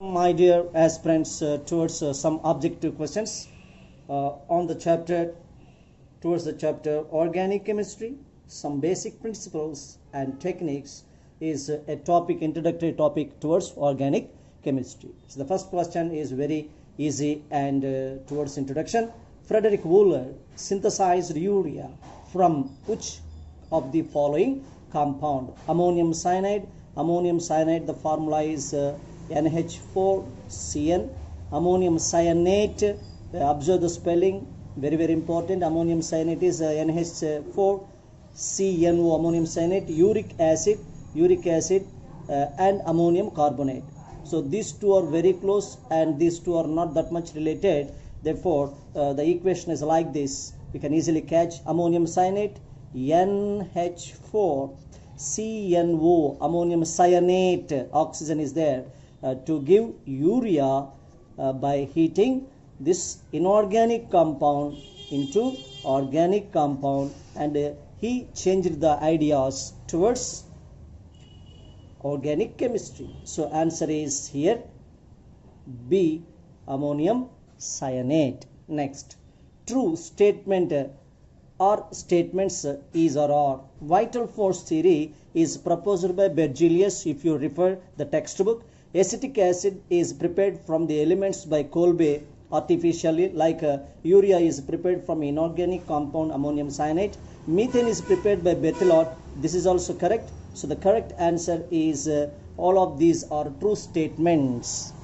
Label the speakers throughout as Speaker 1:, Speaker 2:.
Speaker 1: My dear aspirants, towards some objective questions on the chapter, towards the chapter Organic Chemistry, some basic principles and techniques is a topic, introductory topic towards organic chemistry. So the first question is very easy and towards introduction. Frederick Wooler synthesized urea from which of the following compound? Ammonium cyanide. Ammonium cyanide, the formula is NH4Cn. Ammonium cyanate, observe the spelling, very important. Ammonium cyanate is NH4CnO, ammonium cyanate. Uric acid, and ammonium carbonate. So these two are very close and these two are not that much related. Therefore the equation is like this. You can easily catch ammonium cyanate, NH4CnO, ammonium cyanate, oxygen is there, to give urea by heating this inorganic compound into organic compound, and he changed the ideas towards organic chemistry. So answer is here B, ammonium cyanate. Next, true statement or statements is or are. Vital force theory is proposed by Berzelius if you refer the textbook. Acetic acid is prepared from the elements by Kolbe artificially, like urea is prepared from inorganic compound ammonium cyanate. Methane is prepared by Berthelot. This is also correct. So the correct answer is all of these are true statements.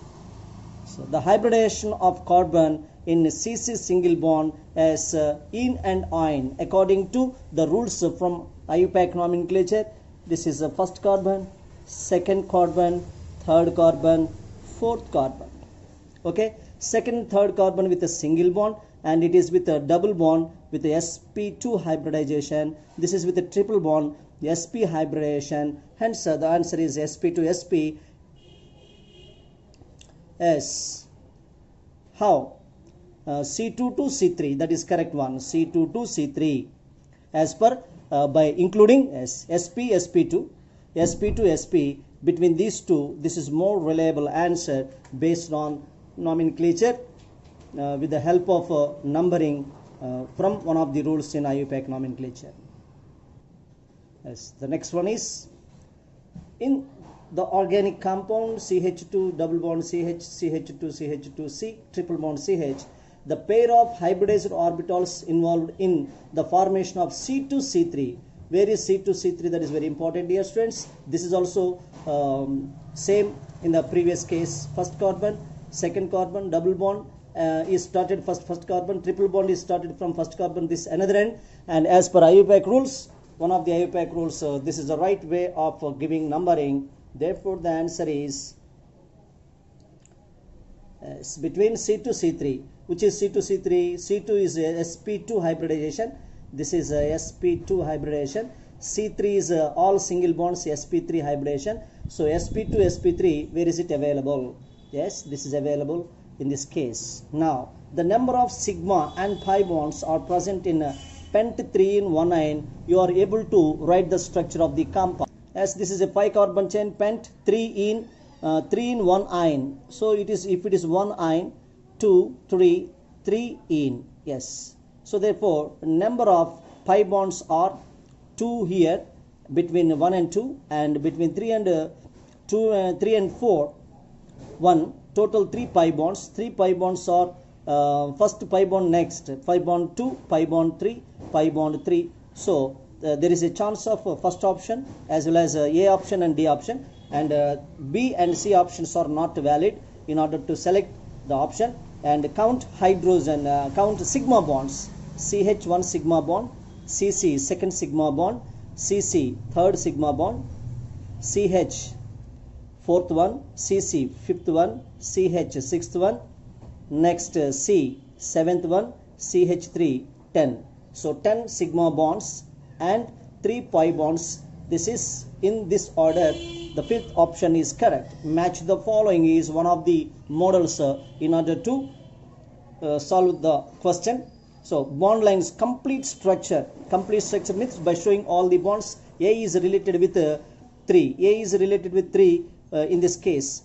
Speaker 1: So the hybridization of carbon in CC single bond as in and ion according to the rules from IUPAC nomenclature. This is the first carbon, second carbon, third carbon, fourth carbon. Okay, second, third carbon with a single bond, and it is with a double bond with the sp2 hybridization. This is with a triple bond, the sp hybridization. Hence the answer is sp to sp. S. How? C2 to C3, that is correct one. C2 to C3 as per by including SP, SP2, SP to SP. Between these two, this is more reliable answer based on nomenclature with the help of numbering from one of the rules in IUPAC nomenclature. Yes, the next one is in the organic compound CH2 double bond CH, CH2, CH2, C triple bond CH, the pair of hybridized orbitals involved in the formation of C2C3. Where is C2C3? That is very important, dear students. This is also same in the previous case. First carbon, second carbon, double bond is started first carbon, triple bond is started from first carbon, this another end. And as per IUPAC rules, one of the IUPAC rules, this is the right way of giving numbering. Therefore the answer is between C to C3. Which is C to C3? C2 is sp2 hybridization. This is sp2 hybridization. C3 is all single bonds sp3 hybridization. So sp2 sp3, where is it available? Yes, this is available in this case. Now the number of sigma and pi bonds are present in pent 3 in 1 ion. You are able to write the structure of the compound. As this is a pi carbon chain, pent 3 in 1 ion. So it is, if it is 1 ion, 2, 3, 3 in. Yes. So therefore number of pi bonds are 2 here between 1 and 2, and between 3 and 3 and 4 1, total 3 pi bonds. 3 pi bonds are first pi bond, next pi bond 2, pi bond 3, pi bond 3. So there is a chance of first option as well as A option and D option, and B and C options are not valid. In order to select the option and count hydrogen, count sigma bonds. CH 1 sigma bond, CC second sigma bond, CC third sigma bond, CH fourth one, CC fifth one, CH sixth one, next C seventh one, CH3 10. So 10 sigma bonds and 3 pi bonds. This is in this order. The fifth option is correct. Match the following is one of the models in order to solve the question. So bond lines complete structure means by showing all the bonds. A is related with 3. A is related with 3 in this case.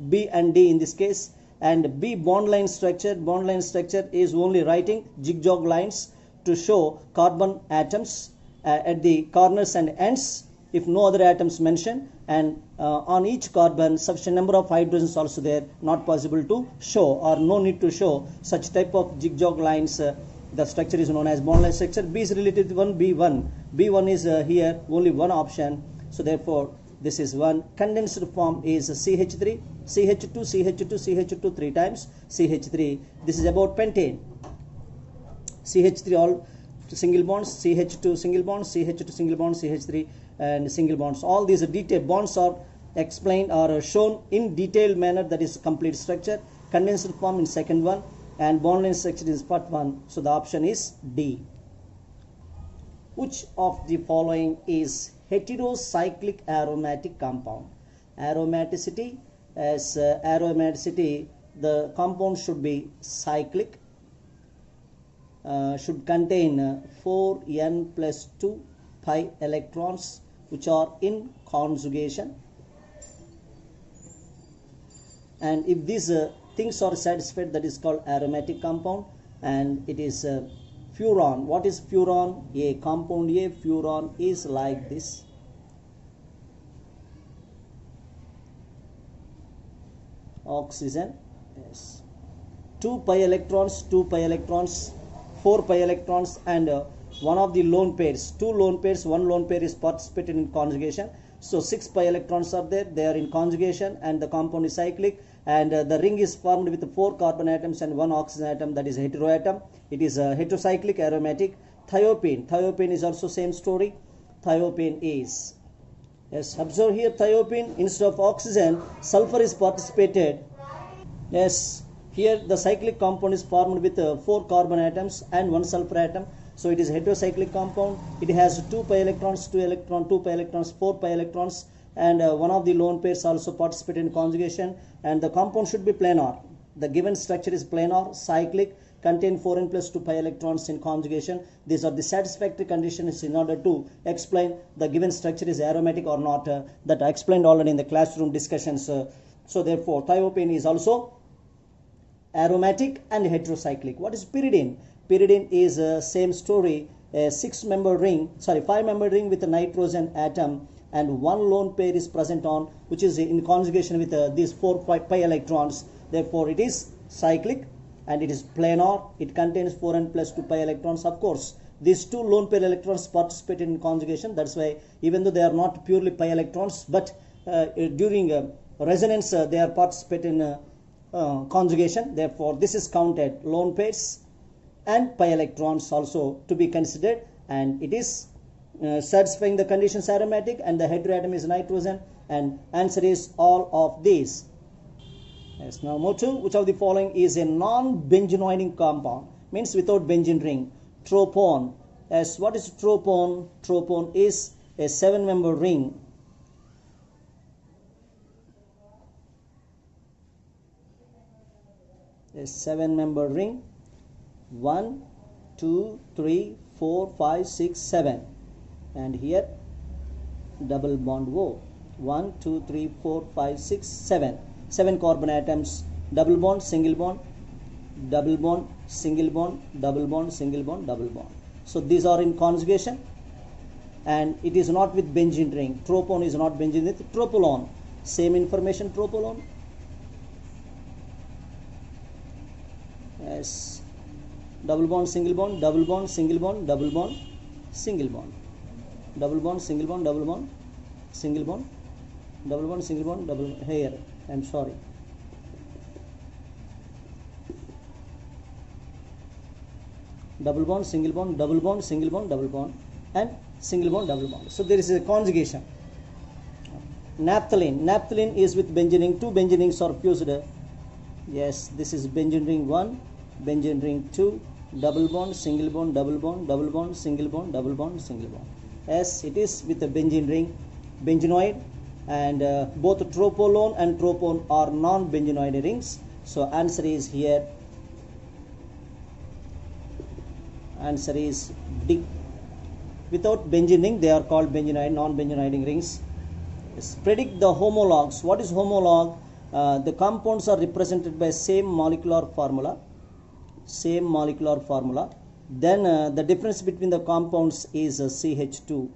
Speaker 1: B and D in this case. And B bond line structure. Bond line structure is only writing zigzag lines to show carbon atoms at the corners and ends if no other atoms mentioned, and on each carbon sufficient number of hydrogens also there, not possible to show or no need to show such type of zigzag lines. The structure is known as bond line structure. B is related to 1, B1. B1 is here only one option, so therefore this is 1. Condensed form is CH3, CH2, CH2, CH2 3 times, CH3. This is about pentane. CH3 all single bonds, CH2 single bonds, CH2 single bonds, CH3 and single bonds. All these detailed bonds are explained or shown in detailed manner, that is complete structure. Condensed form in second one, and bond line structure is part 1. So the option is D. Which of the following is heterocyclic aromatic compound? Aromaticity, as aromaticity, the compound should be cyclic, should contain 4n plus 2 pi electrons which are in conjugation, and if these things are satisfied, that is called aromatic compound. And it is furan. What is furan? A compound A, furan is like this. Oxygen, yes, 2 pi electrons, 2 pi electrons, 4 pi electrons, and one of the lone pairs, 2 lone pairs, 1 lone pair is participated in conjugation. So 6 pi electrons are there, they are in conjugation, and the compound is cyclic, and the ring is formed with 4 carbon atoms and 1 oxygen atom, that is heteroatom. It is heterocyclic aromatic. Thiopene, thiopene is also same story. Thiopene is, yes, observe here, thiopene, instead of oxygen, sulfur is participated. Yes, here the cyclic compound is formed with 4 carbon atoms and 1 sulfur atom. So it is heterocyclic compound. It has 2 pi electrons, 2 pi electrons, 4 pi electrons, and one of the lone pairs also participate in conjugation, and the compound should be planar. The given structure is planar, cyclic, contain 4n plus 2 pi electrons in conjugation. These are the satisfactory conditions in order to explain the given structure is aromatic or not, that I explained already in the classroom discussions. So therefore thiopene is also aromatic and heterocyclic. What is pyridine? Pyridine is same story, a 5-member ring with a nitrogen atom, and 1 lone pair is present on, which is in conjugation with these 4 pi electrons. Therefore it is cyclic and it is planar. It contains 4n plus 2 pi electrons. Of course, these 2 lone pair electrons participate in conjugation. That's why even though they are not purely pi electrons, but during resonance they are participate in conjugation. Therefore this is counted lone pairs and pi electrons also to be considered, and it is satisfying the conditions aromatic, and the heteroatom is nitrogen, and answer is all of these. Yes, now move to which of the following is a non-benzenoiding compound, means without benzene ring. Tropone. As what is tropone? Tropone is a 7-member ring. A 7-member ring. 1, 2, 3, 4, 5, 6, 7, and here double bond O. 1, 2, 3, 4, 5, 6, 7. 7 carbon atoms. Double bond, single bond, double bond, single bond, double bond, single bond, double bond. So these are in conjugation, and it is not with benzene ring. Tropone is not benzene with tropolone. Same information, tropolone. Yes. Double bond, single bond, double bond, single bond, double bond, single bond, double bond, single bond, double bond, single bond, double bond, single bond, double. Here, I'm sorry. Double bond, single bond, double bond, single bond, double bond, and single bond, double bond. So there is a conjugation. Naphthalene. Naphthalene is with benzene ring. 2 benzene rings are fused. Yes, this is benzene ring 1, benzene ring 2, double bond, single bond, double bond, double bond, single bond, double bond, single bond. Yes, it is with a benzene ring, benzenoid, and both tropolone and tropone are non-benzenoid rings. So answer is here. Answer is D. Without benzene ring, they are called benzenoid, non-benzenoid rings. Yes. Predict the homologues. What is homologue? the compounds are represented by same molecular formula, then the difference between the compounds is CH2.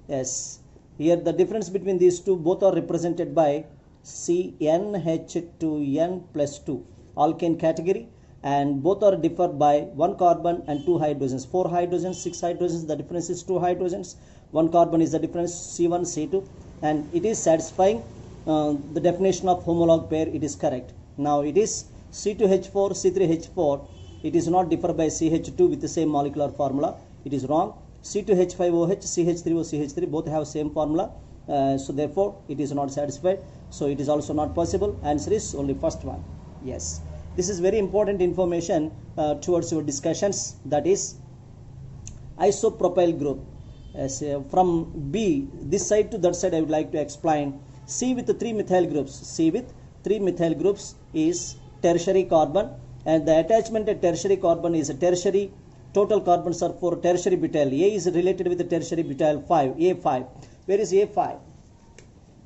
Speaker 1: Yes, here the difference between these two, both are represented by CnH2n plus 2 alkane category, and both are differed by 1 carbon and 2 hydrogens, 4 hydrogens, 6 hydrogens, the difference is 2 hydrogens, 1 carbon is the difference, C1, C2, and it is satisfying the definition of homolog pair. It is correct. Now it is C2H4, C3H4, it is not differed by CH2 with the same molecular formula. It is wrong. C2H5OH, CH3O, CH3 both have same formula, so therefore it is not satisfied, so it is also not possible. Answer is only first one. Yes, this is very important information towards your discussions, that is isopropyl group. As from B, this side to that side, I would like to explain. C with the 3 methyl groups, is tertiary carbon, and the attachment at tertiary carbon is a tertiary. Total carbons are 4 tertiary butyl. A is related with the tertiary butyl 5, A5. Where is A5?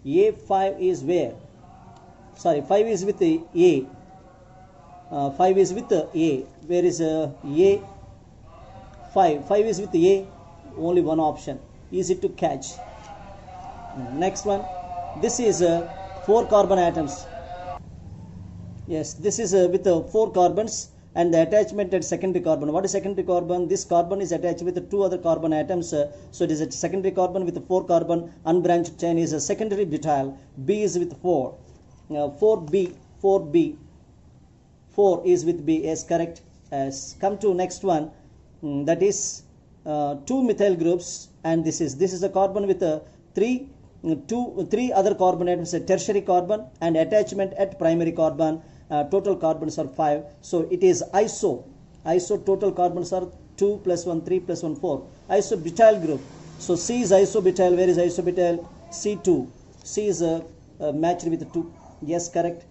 Speaker 1: A5 is where? Sorry, 5 is with the A. 5 is with the A. Where is A? 5 is with A. Only one option. Easy to catch. Next one. This is 4 carbon atoms. Yes, this is with 4 carbons, and the attachment at secondary carbon. What is secondary carbon? This carbon is attached with 2 other carbon atoms, so it is a secondary carbon with 4 carbon. Unbranched chain is a secondary butyl. B is with 4. 4B is with B. Yes, correct. As come to next one, that is 2 methyl groups, and this is a carbon with 3 other carbon atoms, a tertiary carbon, and attachment at primary carbon. Total carbons are 5, so it is iso. Total carbons are 2 plus 1, 3 plus 1, 4. Isobutyl group. So C is isobutyl. Where is isobutyl? C2. C is matched with 2. Yes, correct.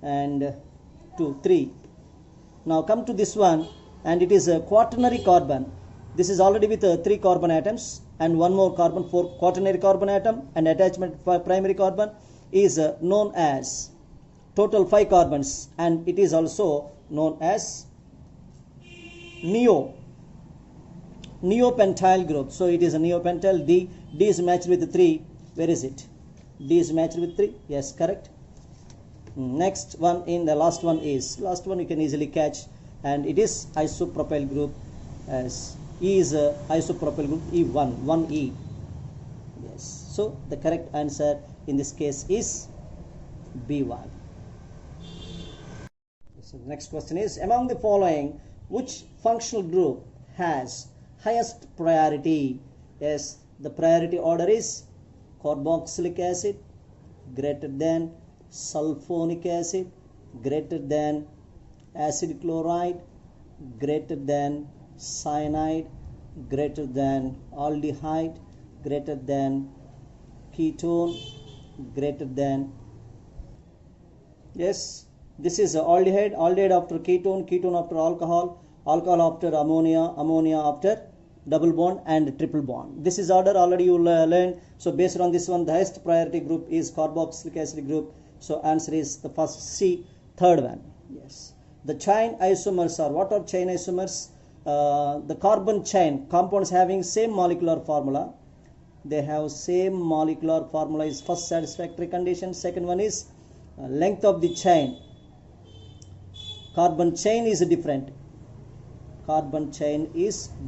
Speaker 1: And 2, 3. Now come to this one, and it is a quaternary carbon. This is already with 3 carbon atoms and 1 more carbon, 4 quaternary carbon atom, and attachment for primary carbon is known as total 5 carbons, and it is also known as neopentyl group. So it is a neopentyl. D is matched with 3. Where is it? D is matched with 3. Yes, correct. Next one, in the last one you can easily catch, and it is isopropyl group. As E is isopropyl group, E1, 1E. Yes, so the correct answer in this case is B1. So the next question is, among the following, which functional group has highest priority? Yes, the priority order is carboxylic acid greater than sulfonic acid greater than acid chloride greater than cyanide greater than aldehyde greater than ketone greater than. Yes, this is aldehyde. Aldehyde after ketone, ketone after alcohol, alcohol after ammonia, ammonia after double bond and triple bond. This is order already you learned. So based on this one, the highest priority group is carboxylic acid group. So answer is the first C, third one. Yes, the chain isomers are, what are chain isomers? The carbon chain compounds having same molecular formula. They have same molecular formula is first satisfactory condition. Second one is length of the chain. Carbon chain is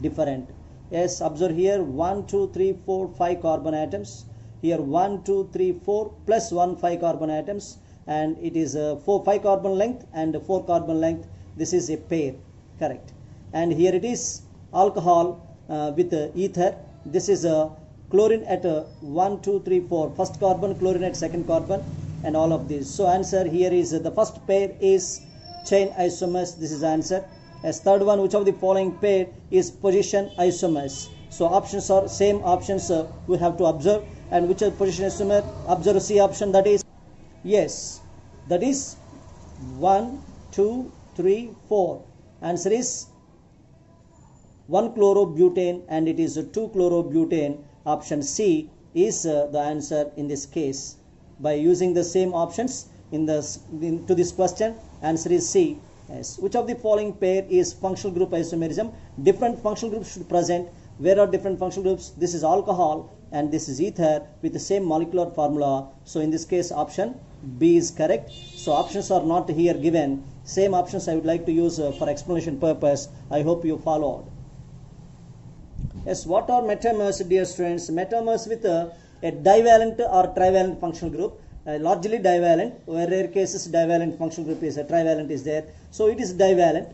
Speaker 1: different. Yes, observe here 1, 2, 3, 4, 5 carbon atoms. Here 1, 2, 3, 4 plus 1, 5 carbon atoms, and it is 5 carbon length and 4 carbon length. This is a pair, correct. And here it is alcohol with ether. This is chlorine at 1, 2, 3, 4. First carbon, chlorine at second carbon, and all of these. So answer here is the first pair is chain isomers. This is the answer. As third one, which of the following pair is position isomers? So options are same options we have to observe. And which is position isomer? Observe C option, that is yes, that is 1, 2, 3, 4. Answer is 1 chlorobutane, and it is 2 chlorobutane. Option C is the answer in this case. By using the same options, to this question. Answer is C. Yes. Which of the following pair is functional group isomerism? Different functional groups should present. Where are different functional groups? This is alcohol and this is ether with the same molecular formula. So in this case option B is correct. So options are not here given. Same options I would like to use for explanation purpose. I hope you followed. Yes, what are metamers, dear students? Metamers with a divalent or trivalent functional group. Largely divalent, where rare cases divalent functional group is trivalent is there. So it is divalent.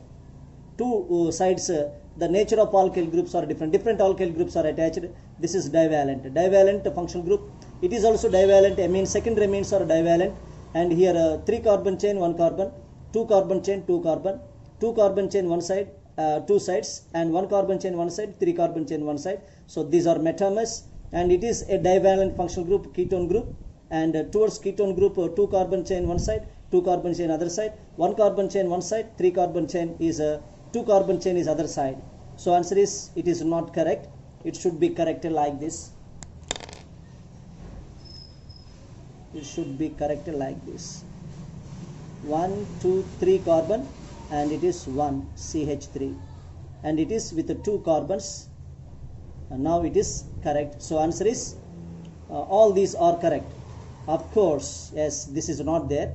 Speaker 1: Two sides, the nature of alkyl groups are different. Different alkyl groups are attached. This is divalent. Divalent functional group. It is also divalent. Amines, secondary amines are divalent. And here 3 carbon chain, 1 carbon, 2 carbon chain, 2 carbon, 2 carbon chain, 1 side, 2 sides, and 1 carbon chain, 1 side, 3 carbon chain, 1 side. So these are metamers, and it is a divalent functional group, ketone group. And towards ketone group, 2 carbon chain, 1 side, 2 carbon chain, other side, 1 carbon chain, 1 side, 3 carbon chain is 2 carbon chain is other side. So answer is, it is not correct. It should be corrected like this. It should be corrected like this. 1, 2, 3 carbon, and it is 1 CH3, and it is with the 2 carbons. And now it is correct. So answer is all these are correct. Of course, yes, this is not there.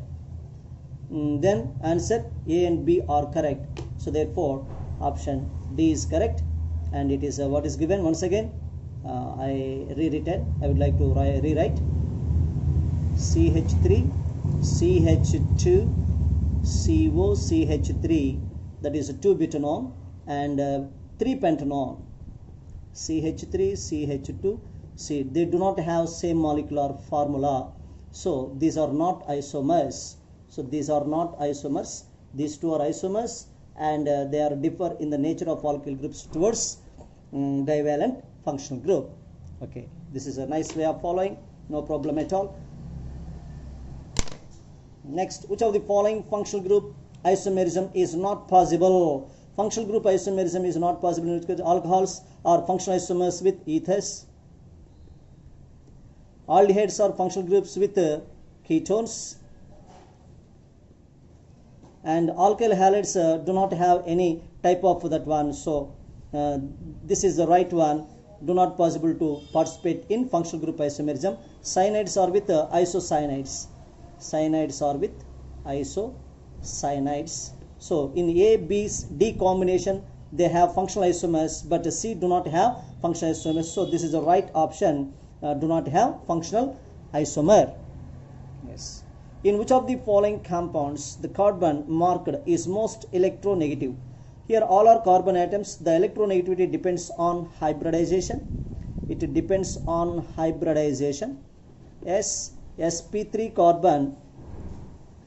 Speaker 1: Then answer A and B are correct. So therefore option D is correct, and it is what is given. Once again I rewritten. I would like to rewrite CH3 CH2 CO CH3, that is 2 butanone and 3 pentanone. CH3 CH2 C, they do not have same molecular formula, so these are not isomers. So these are not isomers. These two are isomers, and they are differ in the nature of alkyl groups towards divalent functional group. Okay, this is a nice way of following, no problem at all. Next, which of the following functional group isomerism is not possible? Functional group isomerism is not possible in which case alcohols are functional isomers with ethers. Aldehydes are functional groups with ketones. And alkyl halides do not have any type of that one. So this is the right one. Do not possible to participate in functional group isomerism. Cyanides are with isocyanides. Cyanides are with isocyanides. So in A, B, D combination they have functional isomers, but C do not have functional isomers. So this is the right option. Do not have functional isomer. Yes. In which of the following compounds the carbon marked is most electronegative? Here all are carbon atoms. The electronegativity depends on hybridization. It depends on hybridization. S, sp3 carbon,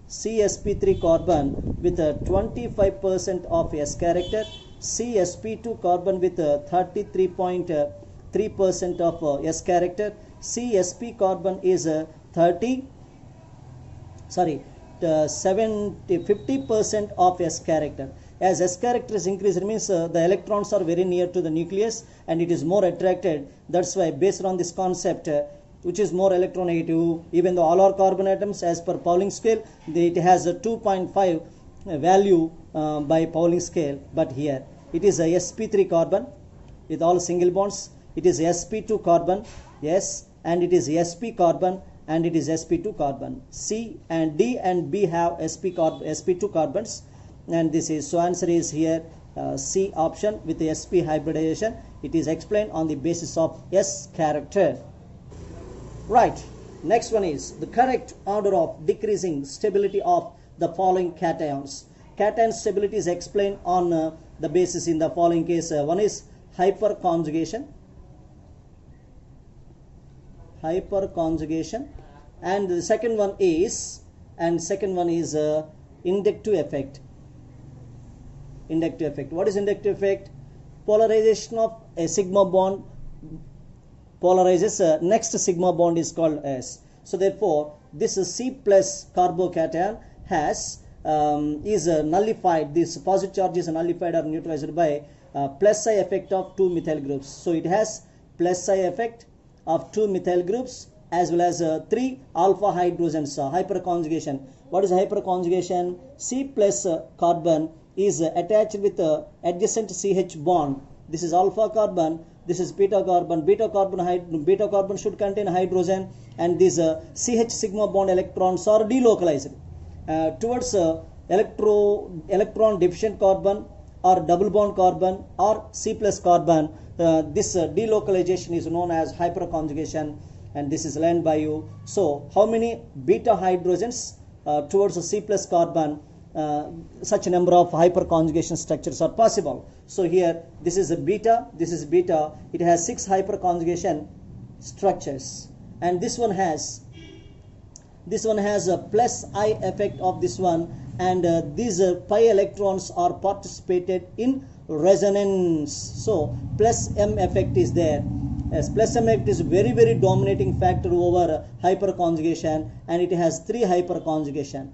Speaker 1: CsP3 carbon with a 25% of S character, CsP2 carbon with a 33.3% of S character, CsP carbon is a 50% of S character. As S character is increased, it means the electrons are very near to the nucleus and it is more attracted. That's why based on this concept, which is more electronegative, even though all are carbon atoms as per Pauling scale, it has a 2.5 value by Pauling scale, but here it is a sp3 carbon with all single bonds. It is sp2 carbon, yes, and it is sp carbon, and it is sp2 carbon. C and D and B have sp2 carbons, and this is, so answer is here C option with the sp hybridization. It is explained on the basis of S character. Right, next one is the correct order of decreasing stability of the following cations. Cation stability is explained on the basis in the following case. One is hyperconjugation, and the second one is inductive effect. What is inductive effect? Polarization of a sigma bond polarizes next sigma bond is called S. So therefore this C plus carbocation has is nullified. This positive charge is nullified or neutralized by plus psi effect of 2 methyl groups. So it has plus psi effect of 2 methyl groups as well as 3 alpha hydrogens, hyperconjugation. What is hyperconjugation? C plus carbon is attached with adjacent CH bond. This is alpha carbon, this is beta carbon. Beta carbon should contain hydrogen, and these CH sigma bond electrons are delocalized towards electron deficient carbon or double bond carbon or C plus carbon. This delocalization is known as hyperconjugation, and this is learned by you. So how many beta hydrogens towards a C plus carbon, such a number of hyperconjugation structures are possible. So here this is a beta, this is beta, it has 6 hyperconjugation structures, and this one has a plus I effect of this one, and these pi electrons are participated in resonance. So plus M effect is there. Yes, plus M effect is very, very dominating factor over hyperconjugation, and it has 3 hyperconjugation.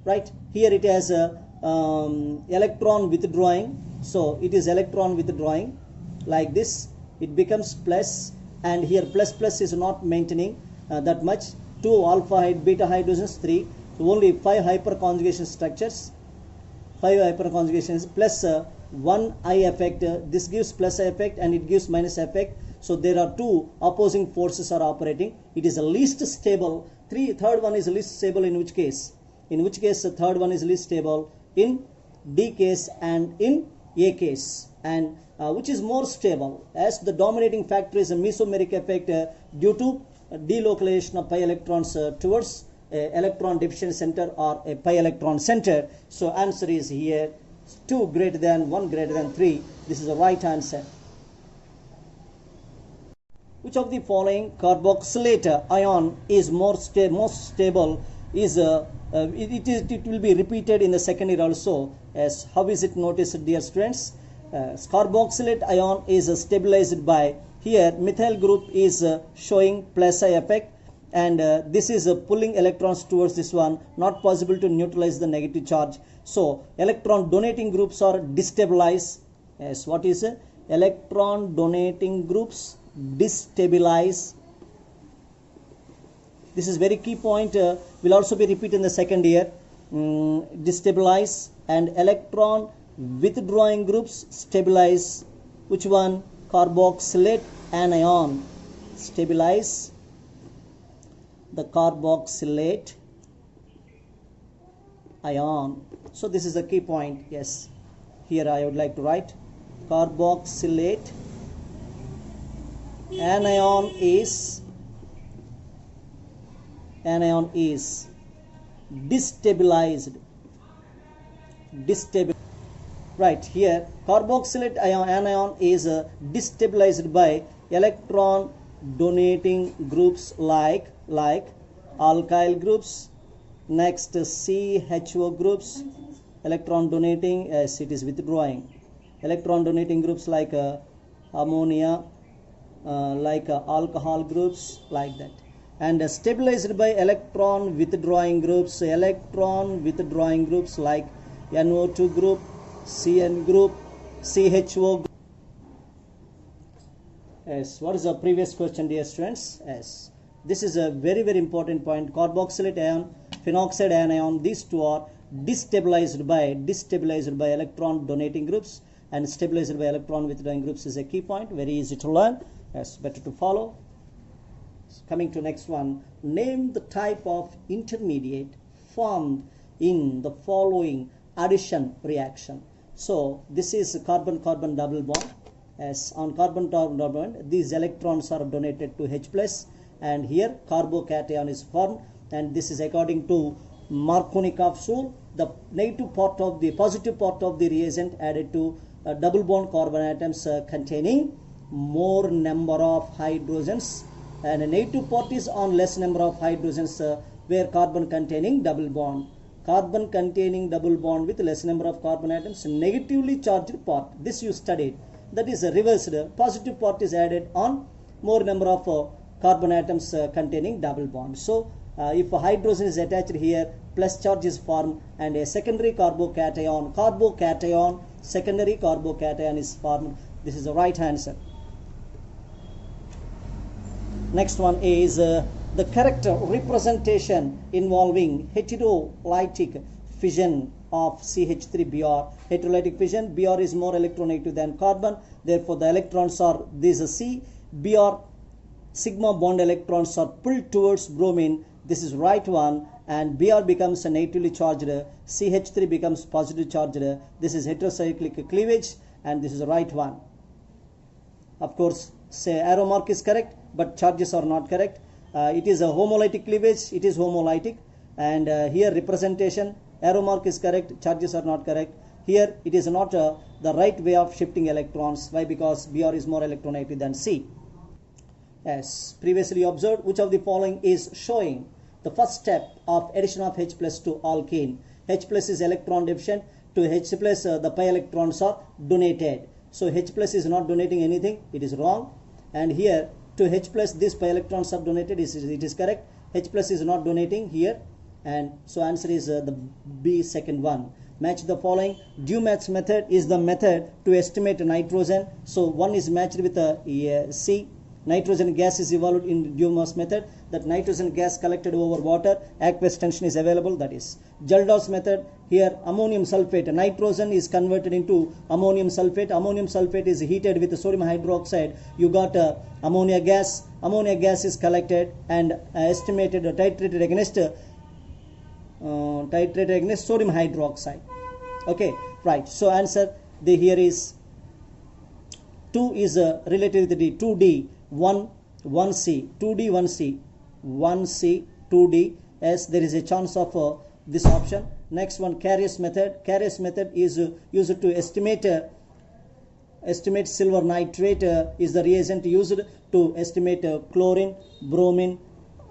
Speaker 1: Right, here it has electron withdrawing. So it is electron withdrawing like this, it becomes plus, and here plus plus is not maintaining that much. 2 alpha beta hydrogens, 3, so only 5 hyperconjugation structures, 5 hyperconjugations plus 1 I effect. This gives plus I effect and it gives minus effect. So there are 2 opposing forces are operating. It is a least stable. Third one is least stable, in which case the third one is least stable in D case and in A case, and which is more stable, as the dominating factor is a mesomeric effect due to delocalization of pi electrons towards electron deficient center or a pi electron center. So answer is here 2 greater than 1 greater than 3. This is the right answer. Which of the following carboxylate ion is most stable? Is it will be repeated in the second year also. As how is it noticed, dear students? Carboxylate ion is stabilized by, here methyl group is showing plus I effect, and this is pulling electrons towards this one, not possible to neutralize the negative charge. So electron donating groups are destabilized. Yes, what is electron donating groups destabilize? This is very key point, will also be repeated in the second year. Destabilize, and electron withdrawing groups stabilize. Which one? Carboxylate anion stabilize the carboxylate ion. So this is a key point. Yes, here I would like to write carboxylate anion is destabilized. Right, here carboxylate anion is destabilized by electron donating groups like alkyl groups, next CHO groups, electron donating, as it is withdrawing, electron donating groups like ammonia, like alcohol groups, like that, and stabilized by electron withdrawing groups like NO2 group, CN group, CHO group. Yes, what is the previous question, dear students? Yes, this is a very, very important point. Carboxylate ion, phenoxide anion, these two are destabilized by electron donating groups, and stabilized by electron withdrawing groups is a key point. Very easy to learn. Yes, better to follow. Coming to next one, name the type of intermediate formed in the following addition reaction. So this is carbon-carbon double bond. As on carbon-carbon double bond, these electrons are donated to H plus, and here carbocation is formed, and this is according to Markovnikov rule. The negative part of the positive part of the reagent added to double bond carbon atoms containing more number of hydrogens, and a negative part is on less number of hydrogens where carbon containing double bond. Carbon containing double bond with less number of carbon atoms, negatively charged part. This you studied. That is reversed. Positive part is added on more number of carbon atoms containing double bond. So if a hydrogen is attached here, plus charge is formed, and a secondary carbocation, secondary carbocation is formed. This is the right answer. Next one is the correct representation involving heterolytic fission of CH3Br. Heterolytic fission, Br is more electronegative than carbon, therefore the electrons are this C. Br sigma bond electrons are pulled towards bromine. This is right one, and Br becomes a negatively charged, CH3 becomes positive charged. This is heterocyclic cleavage, and this is the right one. Of course, say arrow mark is correct, but charges are not correct. It is a homolytic cleavage, it is homolytic, and here representation, arrow mark is correct, charges are not correct. Here it is not the right way of shifting electrons. Why? Because Br is more electronegative than C. As previously observed, which of the following is showing the first step of addition of H plus to alkene? H plus is electron deficient. To H plus the pi electrons are donated. So H plus is not donating anything, it is wrong. And here to H plus these pi electrons are donated, it is correct. H plus is not donating here, and so answer is the B, second one. Match the following. Due match method is the method to estimate nitrogen. So one is matched with a C. Nitrogen gas is evolved in due mass method. That nitrogen gas collected over water, aqueous tension is available, that is Gelder's method. Here ammonium sulfate, nitrogen is converted into ammonium sulfate. Ammonium sulfate is heated with sodium hydroxide. You got ammonia gas. Ammonia gas is collected and estimated, titrated against sodium hydroxide. Okay, right. So answer here is 2 is related with the 2D, 1C, 2D, 1C, 1C, 2D, as there is a chance of this option. Next one, Carrier's method. Carrier's method is used to estimate silver nitrate, is the reagent used to estimate chlorine, bromine,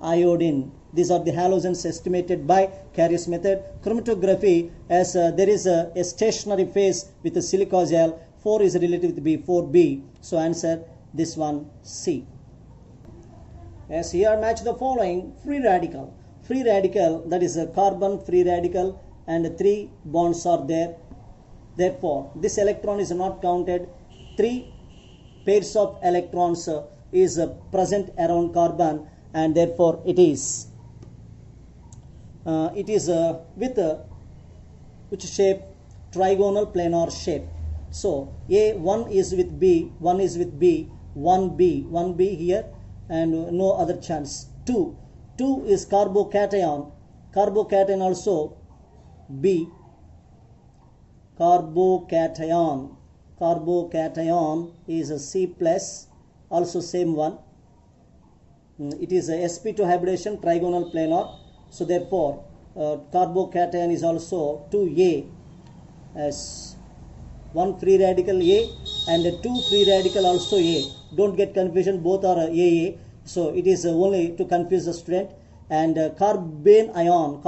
Speaker 1: iodine. These are the halogens estimated by Carrier's method. Chromatography, as there is a stationary phase with the silica gel. 4 is related with B, 4B. So answer this one, C. As here match the following. Free radical. Free radical, that is a carbon free radical, and 3 bonds are there. Therefore, this electron is not counted. 3 pairs of electrons is present around carbon, and therefore it is with which shape? Trigonal planar shape. So A1 is with B, 1 is with B, 1B here, and no other chance. 2 is carbocation. Carbocation also B. Carbocation is a C plus, also same one. It is a sp2 hybridization, trigonal planar. So therefore carbocation is also 2A, as 1 free radical A and 2 free radical also A. Don't get confusion, both are AA. So it is only to confuse the student. And carbene ion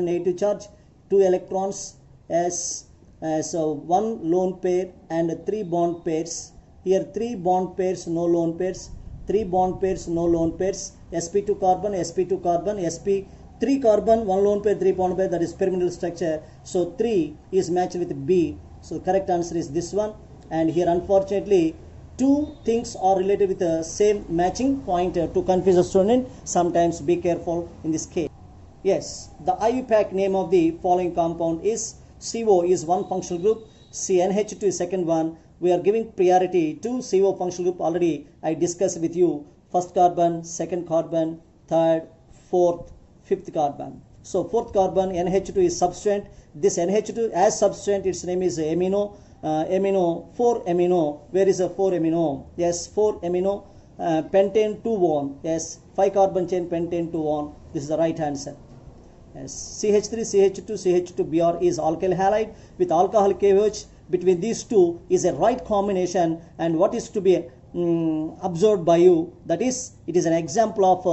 Speaker 1: negative charge, 2 electrons, as 1 lone pair and 3 bond pairs. Here 3 bond pairs, no lone pairs. 3 bond pairs, no lone pairs. sp2 carbon, sp2 carbon, sp3 carbon, 1 lone pair, 3 bond pair, that is pyramidal structure. So 3 is matched with B. So correct answer is this one. And here unfortunately 2 things are related with the same matching point to confuse the student. Sometimes be careful in this case. Yes, the IUPAC name of the following compound is CO is one functional group, CNH2 is second one. We are giving priority to CO functional group. Already I discussed with you first carbon, second carbon, third, fourth, fifth carbon. So fourth carbon, NH2 is substrate. This NH2 as substrate, its name is amino. 4 amino. Where is a 4 amino? Yes, 4 amino, pentane 2 1. Yes, 5 carbon chain, pentane 2 1. This is the right answer. Yes, CH3, CH2, CH2Br is alkyl halide with alcohol KOH. Between these two is a right combination, and what is to be observed by you, that is, it is an example of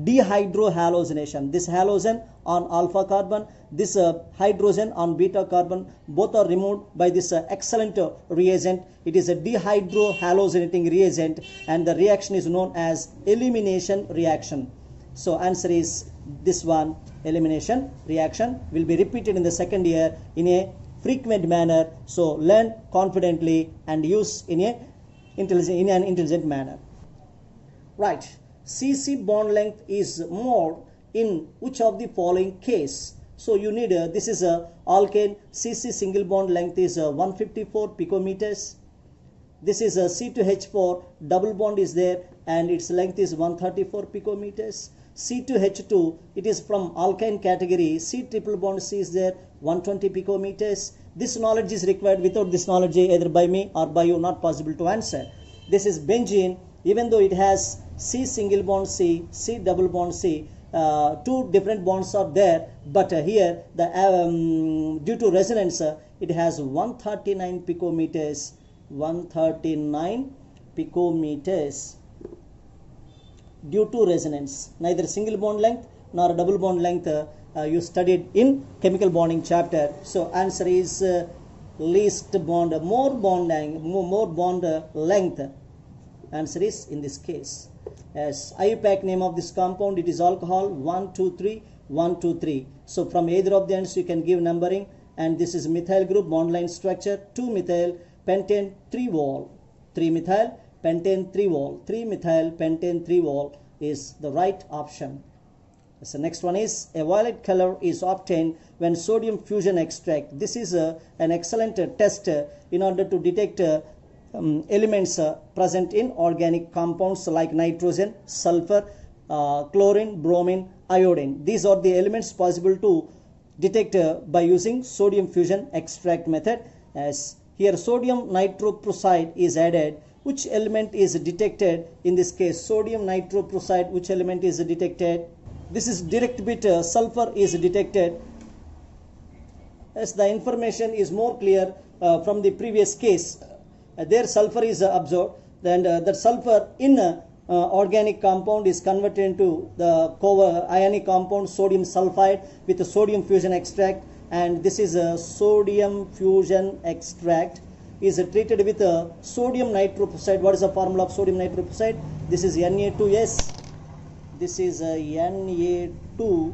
Speaker 1: dehydrohalogenation. This halogen on alpha carbon, this hydrogen on beta carbon, both are removed by this excellent reagent. It is a dehydrohalogenating reagent, and the reaction is known as elimination reaction. So answer is this one, elimination reaction. Will be repeated in the second year in a frequent manner. So learn confidently and use in an intelligent manner. Right. CC bond length is more in which of the following case? So you need this is a alkane. CC single bond length is 154 picometers. This is a C2H4 double bond is there and its length is 134 picometers. C2H2, it is from alkyne category. C triple bond C is there, 120 picometers. This knowledge is required. Without this knowledge, either by me or by you, not possible to answer. This is benzene. Even though it has C single bond C, C double bond C, two different bonds are there, but here the due to resonance, it has 139 picometers. 139 picometers due to resonance. Neither single bond length nor double bond length you studied in chemical bonding chapter. So answer is least bond, more bond length. Answer is in this case. As IUPAC name of this compound, it is alcohol 123 123. So from either of the ends you can give numbering, and this is methyl group bond line structure 2 methyl pentane 3-vol, 3 methyl pentane 3-vol, 3 methyl pentane 3-vol is the right option. So next one is a violet color is obtained when sodium fusion extract. This is an excellent test in order to detect elements present in organic compounds like nitrogen, sulfur, chlorine, bromine, iodine. These are the elements possible to detect by using sodium fusion extract method. As here sodium nitroprusside is added, which element is detected in this case? Sodium nitroprusside, which element is detected? This is direct bit sulfur is detected. As the information is more clear from the previous case, there sulfur is absorbed, and that sulfur in organic compound is converted into the ionic compound sodium sulfide with a sodium fusion extract, and this is a sodium fusion extract is treated with a sodium nitroprusside. What is the formula of sodium nitroprusside? This is Na2S. This is Na2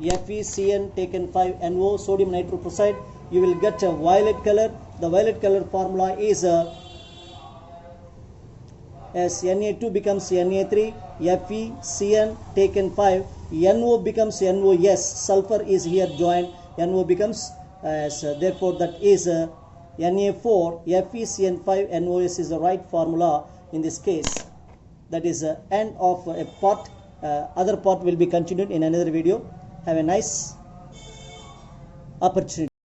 Speaker 1: FeCN taken 5NO sodium nitroprusside. You will get a violet color. The violet color formula is as Na2 becomes Na3, FeCN taken 5, NO becomes NOS, sulfur is here joined, NO becomes as therefore that is Na4, FeCN5, NOS is the right formula in this case. That is end of a part. Other part will be continued in another video. Have a nice opportunity.